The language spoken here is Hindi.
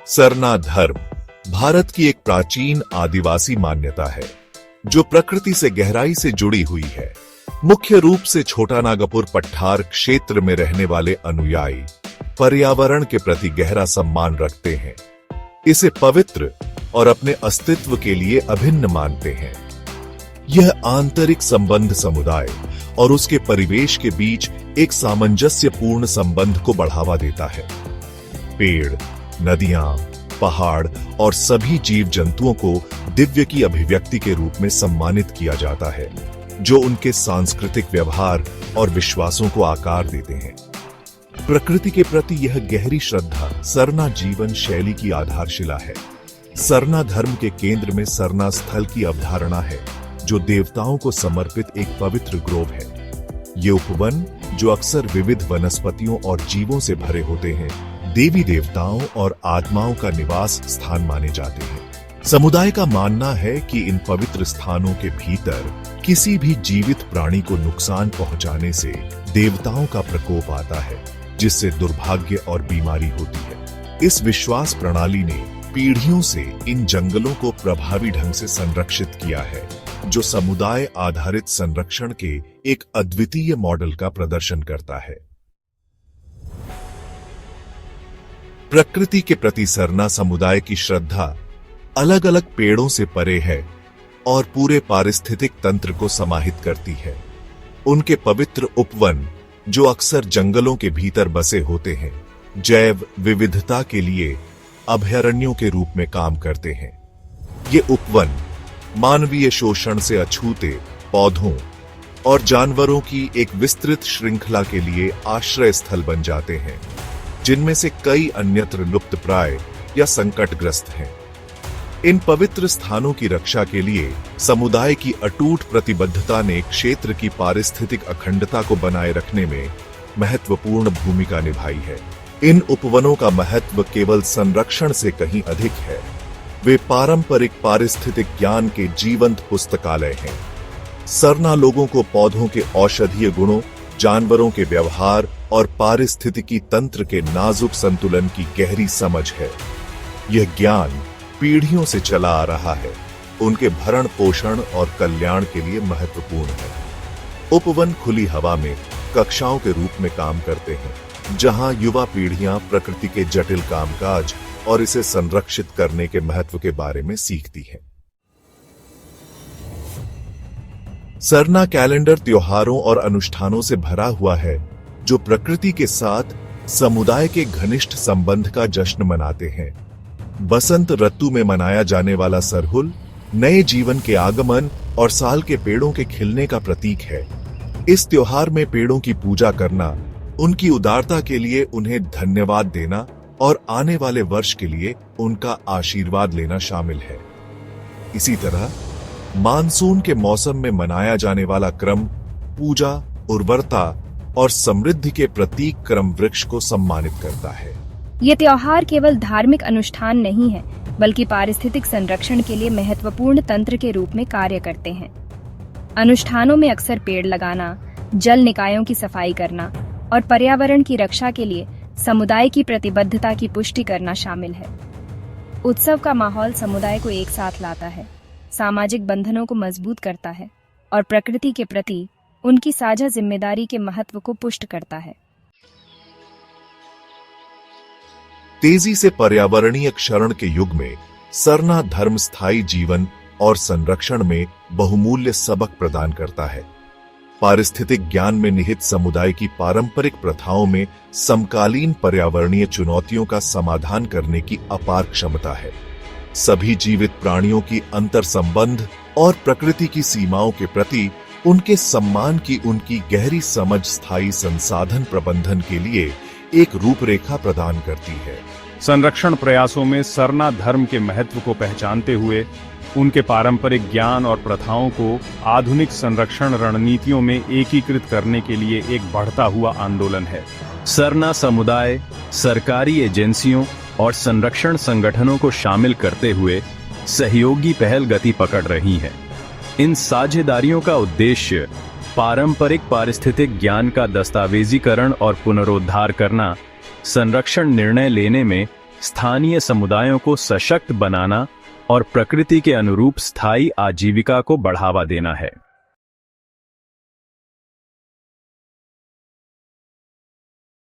सरना धर्म भारत की एक प्राचीन आदिवासी मान्यता है जो प्रकृति से गहराई से जुड़ी हुई है। मुख्य रूप से छोटा नागपुर पठार क्षेत्र में रहने वाले अनुयायी पर्यावरण के प्रति गहरा सम्मान रखते हैं, इसे पवित्र और अपने अस्तित्व के लिए अभिन्न मानते हैं। यह आंतरिक संबंध समुदाय और उसके परिवेश के बीच एक सामंजस्यपूर्ण संबंध को बढ़ावा देता है। पेड़, नदियां, पहाड़ और सभी जीव जंतुओं को दिव्य की अभिव्यक्ति के रूप में सम्मानित किया जाता है, जो उनके सांस्कृतिक व्यवहार और विश्वासों को आकार देते हैं। प्रकृति के प्रति यह गहरी श्रद्धा सरना जीवन शैली की आधारशिला है। सरना धर्म के केंद्र में सरना स्थल की अवधारणा है, जो देवताओं को समर्पित एक पवित्र ग्रोव है। ये उपवन, जो अक्सर विविध वनस्पतियों और जीवों से भरे होते हैं, देवी देवताओं और आत्माओं का निवास स्थान माने जाते हैं। समुदाय का मानना है कि इन पवित्र स्थानों के भीतर किसी भी जीवित प्राणी को नुकसान पहुंचाने से देवताओं का प्रकोप आता है, जिससे दुर्भाग्य और बीमारी होती है। इस विश्वास प्रणाली ने पीढ़ियों से इन जंगलों को प्रभावी ढंग से संरक्षित किया है, जो समुदाय आधारित संरक्षण के एक अद्वितीय मॉडल का प्रदर्शन करता है। प्रकृति के प्रति सरना समुदाय की श्रद्धा अलग अलग पेड़ों से परे है और पूरे पारिस्थितिक तंत्र को समाहित करती है। उनके पवित्र उपवन, जो अक्सर जंगलों के भीतर बसे होते हैं, जैव विविधता के लिए अभयारण्यों के रूप में काम करते हैं। ये उपवन मानवीय शोषण से अछूते पौधों और जानवरों की एक विस्तृत श्रृंखला के लिए आश्रय स्थल बन जाते हैं, जिनमें से कई अन्यत्र लुप्तप्राय या संकटग्रस्त हैं। इन पवित्र स्थानों की रक्षा के लिए समुदाय की अटूट प्रतिबद्धता ने क्षेत्र की पारिस्थितिक अखंडता को बनाए रखने में महत्वपूर्ण भूमिका निभाई है। इन उपवनों का महत्व केवल संरक्षण से कहीं अधिक है। वे पारंपरिक पारिस्थितिक ज्ञान के जीवंत पुस्तकालय हैं। सरना लोगों को पौधों के औषधीय गुणों, जानवरों के व्यवहार और पारिस्थितिकी तंत्र के नाजुक संतुलन की गहरी समझ है। यह ज्ञान पीढ़ियों से चला आ रहा है, उनके भरण पोषण और कल्याण के लिए महत्वपूर्ण है। उपवन खुली हवा में कक्षाओं के रूप में काम करते हैं, जहां युवा पीढ़ियां प्रकृति के जटिल कामकाज और इसे संरक्षित करने के महत्व के बारे में सीखती हैं। सरना कैलेंडर त्योहारों और अनुष्ठानों से भरा हुआ है, जो प्रकृति के साथ समुदाय के घनिष्ठ संबंध का जश्न मनाते हैं। बसंत ऋतु में मनाया जाने वाला सरहुल नए जीवन के आगमन और साल के पेड़ों के खिलने का प्रतीक है। इस त्योहार में पेड़ों की पूजा करना, उनकी उदारता के लिए उन्हें धन्यवाद देना और आने वाले वर्ष के लिए उनका आशीर्वाद लेना शामिल है। इसी तरह मानसून के मौसम में मनाया जाने वाला क्रम पूजा, उर्वरता और समृद्धि के प्रतीक क्रम वृक्ष को सम्मानित करता है। ये त्योहार केवल धार्मिक अनुष्ठान नहीं है, बल्कि पारिस्थितिक संरक्षण के लिए महत्वपूर्ण तंत्र के रूप में कार्य करते हैं। अनुष्ठानों में अक्सर पेड़ लगाना, जल निकायों की सफाई करना और पर्यावरण की रक्षा के लिए समुदाय की प्रतिबद्धता की पुष्टि करना शामिल है। उत्सव का माहौल समुदाय को एक साथ लाता है, सामाजिक बंधनों को मजबूत करता है और प्रकृति के प्रति उनकी साझा जिम्मेदारी के महत्व को पुष्ट करता है। तेजी से पर्यावरणीय क्षरण के युग में सरना धर्म स्थायी जीवन और संरक्षण में बहुमूल्य सबक प्रदान करता है। पारिस्थितिक ज्ञान में निहित समुदाय की पारंपरिक प्रथाओं में समकालीन पर्यावरणीय चुनौतियों का समाधान करने की अपार क्षमता है। सभी जीवित प्राणियों की अंतर संबंध और प्रकृति की सीमाओं के प्रति उनके सम्मान की उनकी गहरी समझ स्थायी संसाधन प्रबंधन के लिए एक रूपरेखा प्रदान करती है। संरक्षण प्रयासों में सरना धर्म के महत्व को पहचानते हुए उनके पारंपरिक ज्ञान और प्रथाओं को आधुनिक संरक्षण रणनीतियों में एकीकृत करने के लिए एक बढ़ता हुआ आंदोलन है। सरना समुदाय सरकारी एजेंसियों और संरक्षण संगठनों को शामिल करते हुए सहयोगी पहल गति पकड़ रही है। इन साझेदारियों का उद्देश्य पारंपरिक पारिस्थितिक ज्ञान का दस्तावेजीकरण और पुनरुद्धार करना, संरक्षण निर्णय लेने में स्थानीय समुदायों को सशक्त बनाना और प्रकृति के अनुरूप स्थायी आजीविका को बढ़ावा देना है।